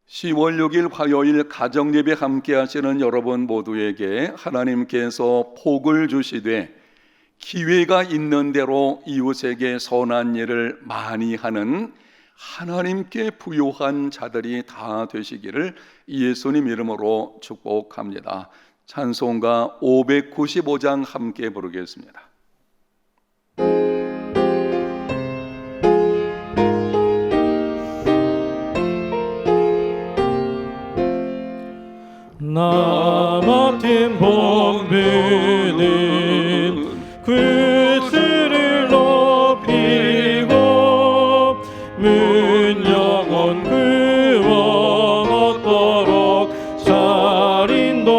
10월 6일 화요일 가정예배 함께 하시는 여러분 모두에게 하나님께서 복을 주시되 기회가 있는 대로 이웃에게 선한 일을 많이 하는 하나님께 부요한 자들이 다 되시기를 예수님 이름으로 축복합니다. 찬송가 595장 함께 부르겠습니다. 나 맡은 본분은 그스를 높이고 문영원 그원 얻도록 잘 인도함이라.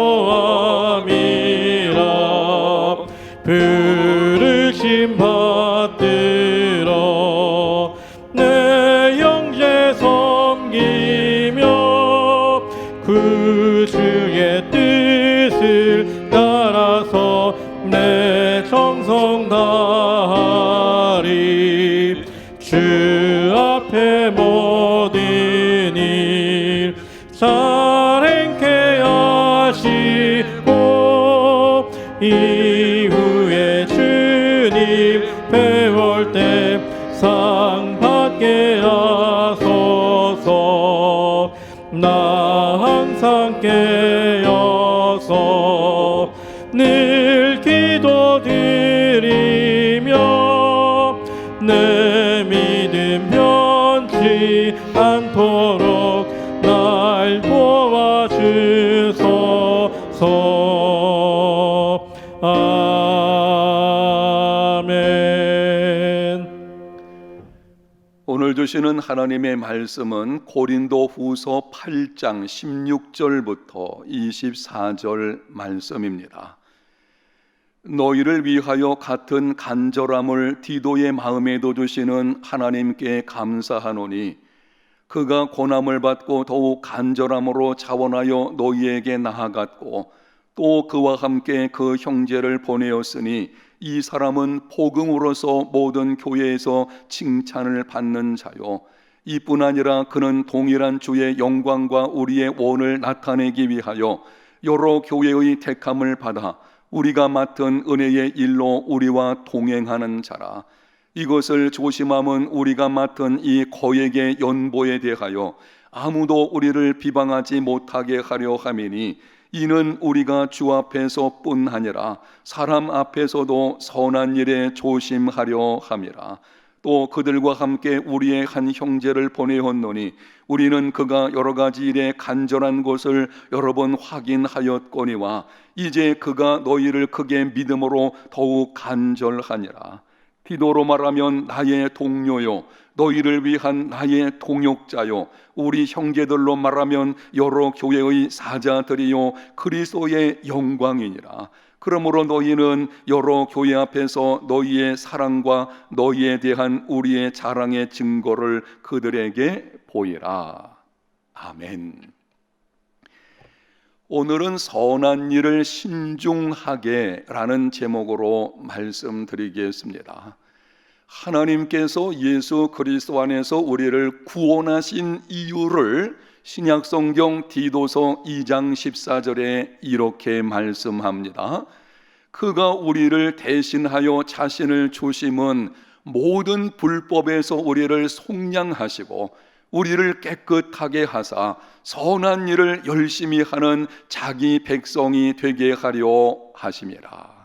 부르심 받들어 내 형제 섬기며 그 주의 뜻을 따라서 내 정성 다하리. 주 앞에 모든 일 잘 행케 하시고 이후에 주님 배울 때 상 받게 하소서. 나 항상 깨어서 늘 기도드리며 내 믿음 변치 않도록 날 도와주소서. 아멘. 오늘 주시는 하나님의 말씀은 고린도 후서 8장 16절부터 24절 말씀입니다. 너희를 위하여 같은 간절함을 디도의 마음에도 주시는 하나님께 감사하노니 그가 고난을 받고 더욱 간절함으로 자원하여 너희에게 나아갔고 또 그와 함께 그 형제를 보내었으니 이 사람은 복음으로서 모든 교회에서 칭찬을 받는 자요 이뿐 아니라 그는 동일한 주의 영광과 우리의 원을 나타내기 위하여 여러 교회의 택함을 받아 우리가 맡은 은혜의 일로 우리와 동행하는 자라. 이것을 조심함은 우리가 맡은 이 거액의 연보에 대하여 아무도 우리를 비방하지 못하게 하려 함이니 이는 우리가 주 앞에서 뿐 아니라 사람 앞에서도 선한 일에 조심하려 함이라. 또 그들과 함께 우리의 한 형제를 보내었노니 우리는 그가 여러 가지 일에 간절한 것을 여러 번 확인하였거니와 이제 그가 너희를 크게 믿음으로 더욱 간절하니라. 디도로 말하면 나의 동료요 너희를 위한 나의 동역자요 우리 형제들로 말하면 여러 교회의 사자들이요 그리스도의 영광이니라. 그러므로 너희는 여러 교회 앞에서 너희의 사랑과 너희에 대한 우리의 자랑의 증거를 그들에게 보이라. 아멘. 오늘은 선한 일을 신중하게 라는 제목으로 말씀드리겠습니다. 하나님께서 예수 그리스도 안에서 우리를 구원하신 이유를 신약성경 디도서 2장 14절에 이렇게 말씀합니다. 그가 우리를 대신하여 자신을 주심은 모든 불법에서 우리를 속량하시고 우리를 깨끗하게 하사 선한 일을 열심히 하는 자기 백성이 되게 하려 하심이라.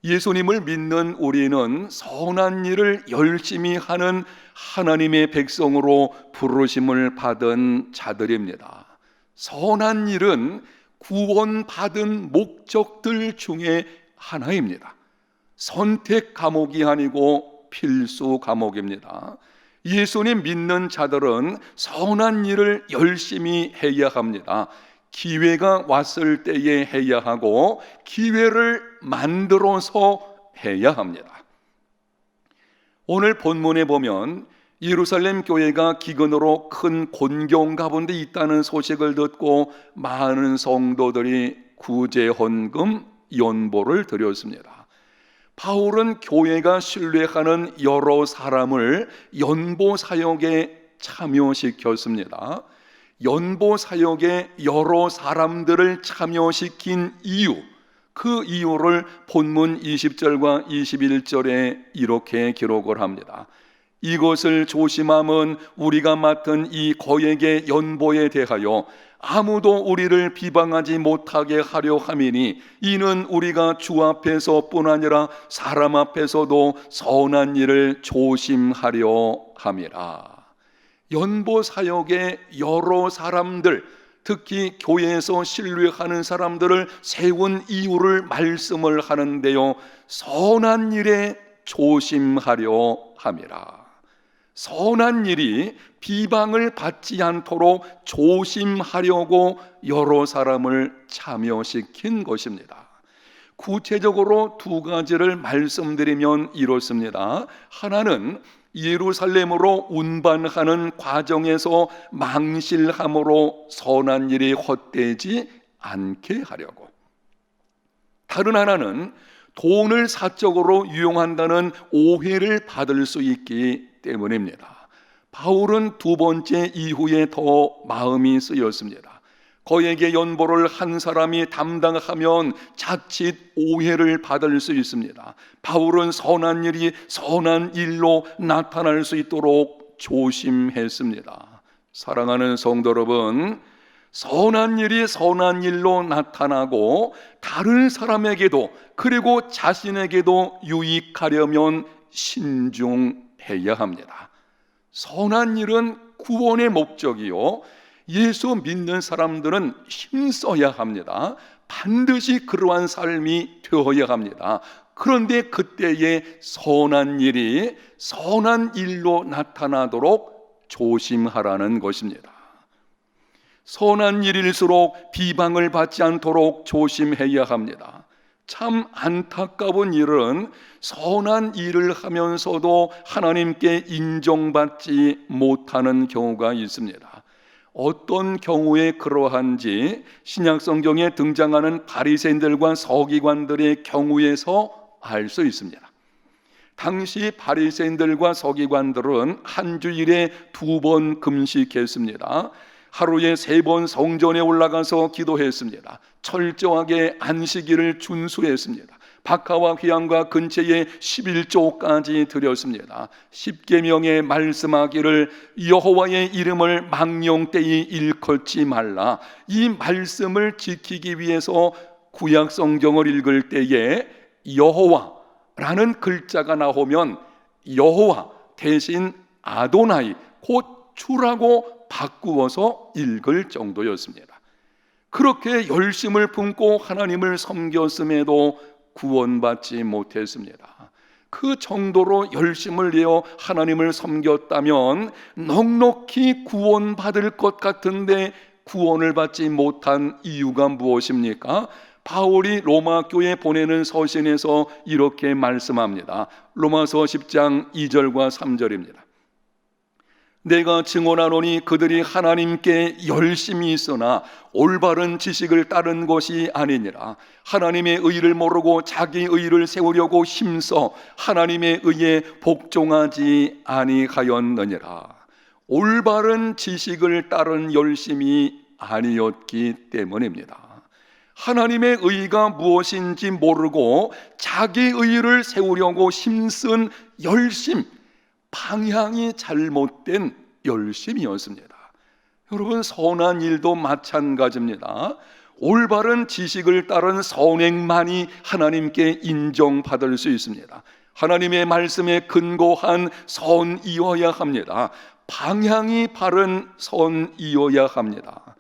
예수님을 믿는 우리는 선한 일을 열심히 하는 하나님의 백성으로 부르심을 받은 자들입니다. 선한 일은 구원받은 목적들 중에 하나입니다. 선택 과목이 아니고 필수 과목입니다. 예수님 믿는 자들은 선한 일을 열심히 해야 합니다. 기회가 왔을 때에 해야 하고 기회를 만들어서 해야 합니다. 오늘 본문에 보면 예루살렘 교회가 기근으로 큰 곤경 가운데 있다는 소식을 듣고 많은 성도들이 구제 헌금 연보를 드렸습니다. 바울은 교회가 신뢰하는 여러 사람을 연보 사역에 참여시켰습니다. 연보 사역에 여러 사람들을 참여시킨 이유, 그 이유를 본문 20절과 21절에 이렇게 기록을 합니다. 이것을 조심함은 우리가 맡은 이 거액의 연보에 대하여 아무도 우리를 비방하지 못하게 하려 함이니, 이는 우리가 주 앞에서뿐 아니라 사람 앞에서도 선한 일을 조심하려 함이라. 연보 사역에 여러 사람들, 특히 교회에서 신뢰하는 사람들을 세운 이유를 말씀을 하는데요, 선한 일에 조심하려 함이라. 선한 일이 비방을 받지 않도록 조심하려고 여러 사람을 참여시킨 것입니다. 구체적으로 두 가지를 말씀드리면 이렇습니다. 하나는 예루살렘으로 운반하는 과정에서 망실함으로 선한 일이 헛되지 않게 하려고, 다른 하나는 돈을 사적으로 유용한다는 오해를 받을 수 있기 때문입니다. 바울은 두 번째 이후에 더 마음이 쓰였습니다. 거액의 연보를 한 사람이 담당하면 자칫 오해를 받을 수 있습니다. 바울은 선한 일이 선한 일로 나타날 수 있도록 조심했습니다. 사랑하는 성도 여러분, 선한 일이 선한 일로 나타나고 다른 사람에게도 그리고 자신에게도 유익하려면 신중해야 합니다. 선한 일은 구원의 목적이요, 예수 믿는 사람들은 힘써야 합니다. 반드시 그러한 삶이 되어야 합니다. 그런데 그때에 선한 일이 선한 일로 나타나도록 조심하라는 것입니다. 선한 일일수록 비방을 받지 않도록 조심해야 합니다. 참 안타까운 일은 선한 일을 하면서도 하나님께 인정받지 못하는 경우가 있습니다. 어떤 경우에 그러한지 신약 성경에 등장하는 바리새인들과 서기관들의 경우에서 알 수 있습니다. 당시 바리새인들과 서기관들은 한 주일에 2번 금식했습니다. 하루에 3번 성전에 올라가서 기도했습니다. 철저하게 안식일을 준수했습니다. 박하와 휘양과 근처에 11조까지 드렸습니다. 십계명에 말씀하기를 여호와의 이름을 망령되이 일컫지 말라. 이 말씀을 지키기 위해서 구약 성경을 읽을 때에 여호와라는 글자가 나오면 여호와 대신 아도나이, 곧 주라고 바꾸어서 읽을 정도였습니다. 그렇게 열심을 품고 하나님을 섬겼음에도 구원받지 못했습니다. 그 정도로 열심을 내어 하나님을 섬겼다면 넉넉히 구원받을 것 같은데 구원을 받지 못한 이유가 무엇입니까? 바울이 로마 교회에 보내는 서신에서 이렇게 말씀합니다. 로마서 10장 2절과 3절입니다. 내가 증언하노니 그들이 하나님께 열심히 있으나 올바른 지식을 따른 것이 아니니라. 하나님의 의를 모르고 자기 의를 세우려고 힘써 하나님의 의에 복종하지 아니하였느니라. 올바른 지식을 따른 열심이 아니었기 때문입니다. 하나님의 의가 무엇인지 모르고 자기 의를 세우려고 힘쓴 열심, 방향이 잘못된 열심이었습니다. 여러분, 선한 일도 마찬가지입니다. 올바른 지식을 따른 선행만이 하나님께 인정받을 수 있습니다. 하나님의 말씀에 근거한 선이어야 합니다. 방향이 바른 선이어야 합니다.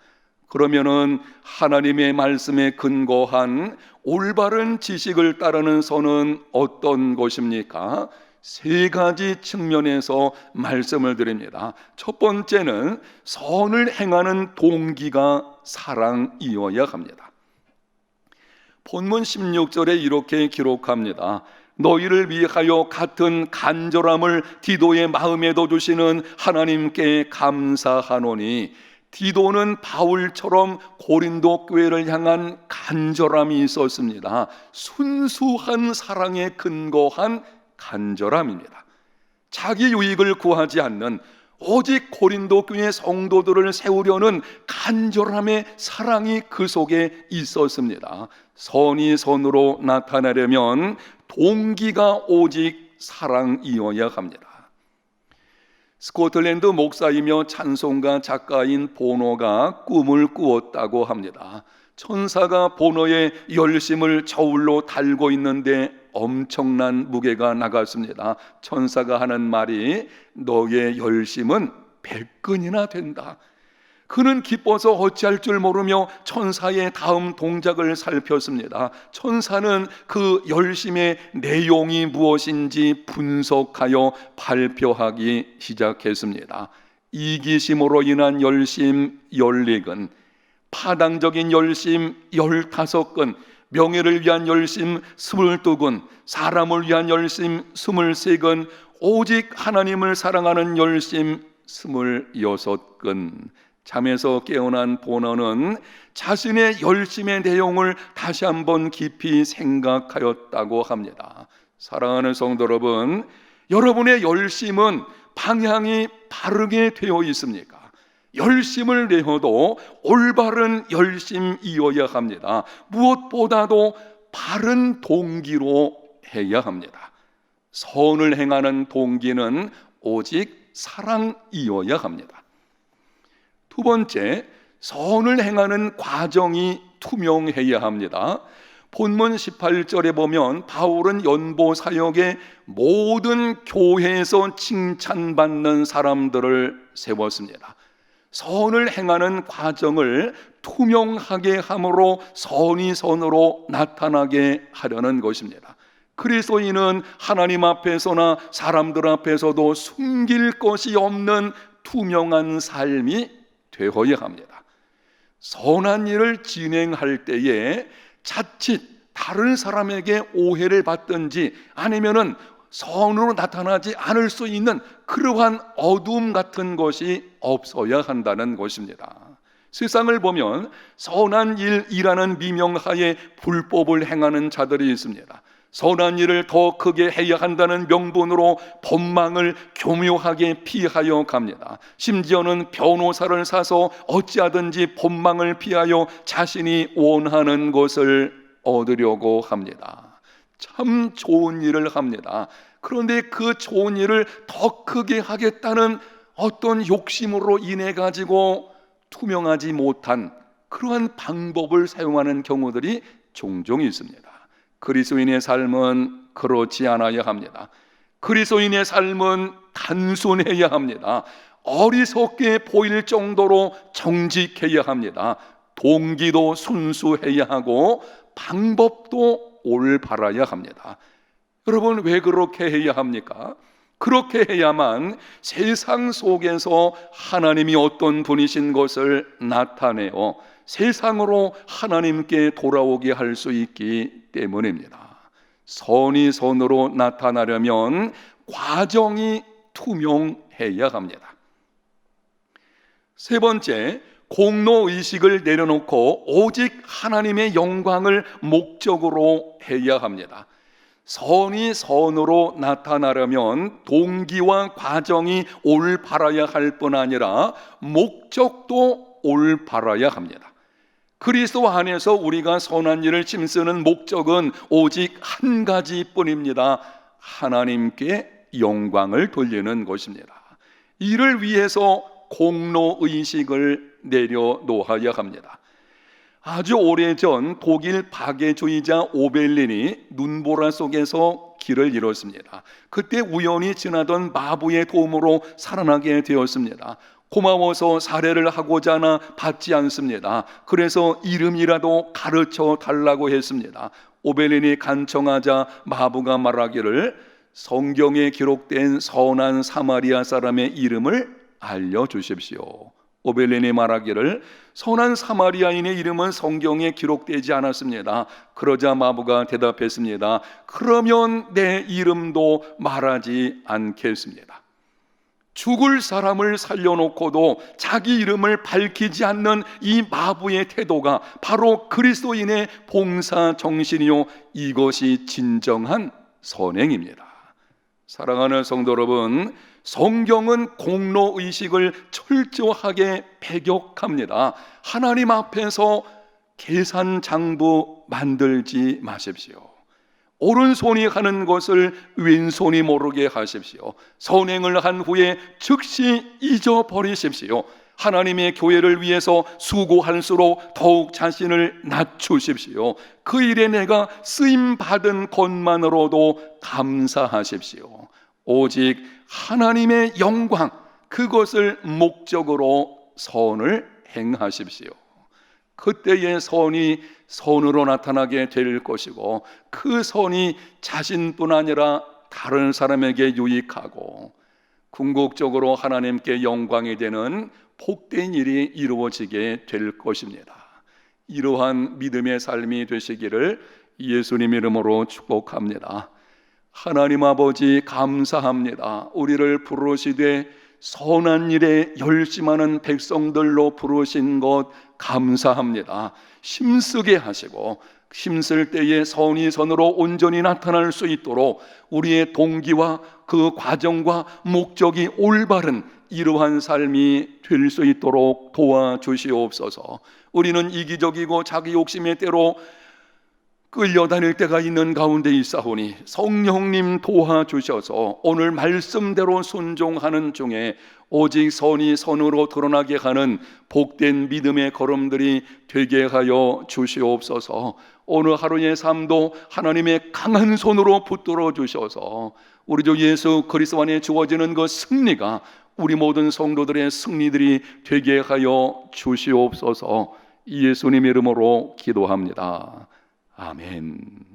그러면은 하나님의 말씀에 근거한 올바른 지식을 따르는 선은 어떤 것입니까? 3가지 측면에서 말씀을 드립니다. 첫 번째는 선을 행하는 동기가 사랑이어야 합니다. 본문 16절에 이렇게 기록합니다. 너희를 위하여 같은 간절함을 디도의 마음에도 주시는 하나님께 감사하노니. 디도는 바울처럼 고린도 교회를 향한 간절함이 있었습니다. 순수한 사랑에 근거한 간절함입니다. 자기 유익을 구하지 않는, 오직 고린도 교회 성도들을 세우려는 간절함의 사랑이 그 속에 있었습니다. 선이 선으로 나타나려면 동기가 오직 사랑이어야 합니다. 스코틀랜드 목사이며 찬송가 작가인 보노가 꿈을 꾸었다고 합니다. 천사가 보노의 열심을 저울로 달고 있는데 엄청난 무게가 나갔습니다. 천사가 하는 말이 너의 열심은 100근이나 된다. 그는 기뻐서 어찌할 줄 모르며 천사의 다음 동작을 살폈습니다. 천사는 그 열심의 내용이 무엇인지 분석하여 발표하기 시작했습니다. 이기심으로 인한 열심 14근, 파당적인 열심 15근, 명예를 위한 열심 22근, 사람을 위한 열심 23근, 오직 하나님을 사랑하는 열심 26근. 잠에서 깨어난 보너는 자신의 열심의 내용을 다시 한번 깊이 생각하였다고 합니다. 사랑하는 성도 여러분, 여러분의 열심은 방향이 바르게 되어 있습니까? 열심을 내어도 올바른 열심이어야 합니다. 무엇보다도 바른 동기로 해야 합니다. 선을 행하는 동기는 오직 사랑이어야 합니다. 두 번째, 선을 행하는 과정이 투명해야 합니다. 본문 18절에 보면 바울은 연보 사역에 모든 교회에서 칭찬받는 사람들을 세웠습니다. 선을 행하는 과정을 투명하게 함으로 선이 선으로 나타나게 하려는 것입니다. 그리스도인은 하나님 앞에서나 사람들 앞에서도 숨길 것이 없는 투명한 삶이 되어야 합니다. 선한 일을 진행할 때에 자칫 다른 사람에게 오해를 받든지 아니면은 선으로 나타나지 않을 수 있는 그러한 어둠 같은 것이 없어야 한다는 것입니다. 세상을 보면 선한 일이라는 미명하에 불법을 행하는 자들이 있습니다. 선한 일을 더 크게 해야 한다는 명분으로 법망을 교묘하게 피하여 갑니다. 심지어는 변호사를 사서 어찌하든지 법망을 피하여 자신이 원하는 것을 얻으려고 합니다. 참 좋은 일을 합니다. 그런데 그 좋은 일을 더 크게 하겠다는 어떤 욕심으로 인해 가지고 투명하지 못한 그러한 방법을 사용하는 경우들이 종종 있습니다. 그리스도인의 삶은 그렇지 않아야 합니다. 그리스도인의 삶은 단순해야 합니다. 어리석게 보일 정도로 정직해야 합니다. 동기도 순수해야 하고 방법도 올바라야 합니다. 여러분, 왜 그렇게 해야 합니까? 그렇게 해야만 세상 속에서 하나님이 어떤 분이신 것을 나타내어 세상으로 하나님께 돌아오게 할 수 있기 때문입니다. 선이 선으로 나타나려면 과정이 투명해야 합니다. 세 번째, 공로의식을 내려놓고 오직 하나님의 영광을 목적으로 해야 합니다. 선이 선으로 나타나려면 동기와 과정이 올바라야 할 뿐 아니라 목적도 올바라야 합니다. 그리스도 안에서 우리가 선한 일을 힘쓰는 목적은 오직 한 가지뿐입니다. 하나님께 영광을 돌리는 것입니다. 이를 위해서 공로의식을 내려놓아야 합니다. 아주 오래전 독일 박애주의자 오벨린이 눈보라 속에서 길을 잃었습니다. 그때 우연히 지나던 마부의 도움으로 살아나게 되었습니다. 고마워서 사례를 하고자 하나 받지 않습니다. 그래서 이름이라도 가르쳐 달라고 했습니다. 오벨린이 간청하자 마부가 말하기를 성경에 기록된 선한 사마리아 사람의 이름을 알려주십시오. 오벨린이 말하기를 선한 사마리아인의 이름은 성경에 기록되지 않았습니다. 그러자 마부가 대답했습니다. 그러면 내 이름도 말하지 않겠습니다. 죽을 사람을 살려놓고도 자기 이름을 밝히지 않는 이 마부의 태도가 바로 그리스도인의 봉사 정신이요, 이것이 진정한 선행입니다. 사랑하는 성도 여러분, 성경은 공로의식을 철저하게 배격합니다. 하나님 앞에서 계산장부 만들지 마십시오. 오른손이 하는 것을 왼손이 모르게 하십시오. 선행을 한 후에 즉시 잊어버리십시오. 하나님의 교회를 위해서 수고할수록 더욱 자신을 낮추십시오. 그 일에 내가 쓰임받은 것만으로도 감사하십시오. 오직 하나님의 영광, 그것을 목적으로 선을 행하십시오. 그때의 선이 선으로 나타나게 될 것이고, 그 선이 자신뿐 아니라 다른 사람에게 유익하고 궁극적으로 하나님께 영광이 되는 복된 일이 이루어지게 될 것입니다. 이러한 믿음의 삶이 되시기를 예수님 이름으로 축복합니다. 하나님 아버지 감사합니다. 우리를 부르시되 선한 일에 열심하는 백성들로 부르신 것 감사합니다. 힘쓰게 하시고 힘쓸 때에 선이 선으로 온전히 나타날 수 있도록 우리의 동기와 그 과정과 목적이 올바른 이러한 삶이 될 수 있도록 도와주시옵소서. 우리는 이기적이고 자기 욕심의 때로 끌려다닐 때가 있는 가운데 있사오니 성령님 도와주셔서 오늘 말씀대로 순종하는 중에 오직 선이 선으로 드러나게 하는 복된 믿음의 걸음들이 되게 하여 주시옵소서. 오늘 하루의 삶도 하나님의 강한 손으로 붙들어 주셔서 우리 주 예수 그리스도 안에 주어지는 그 승리가 우리 모든 성도들의 승리들이 되게 하여 주시옵소서. 예수님 이름으로 기도합니다. 아멘.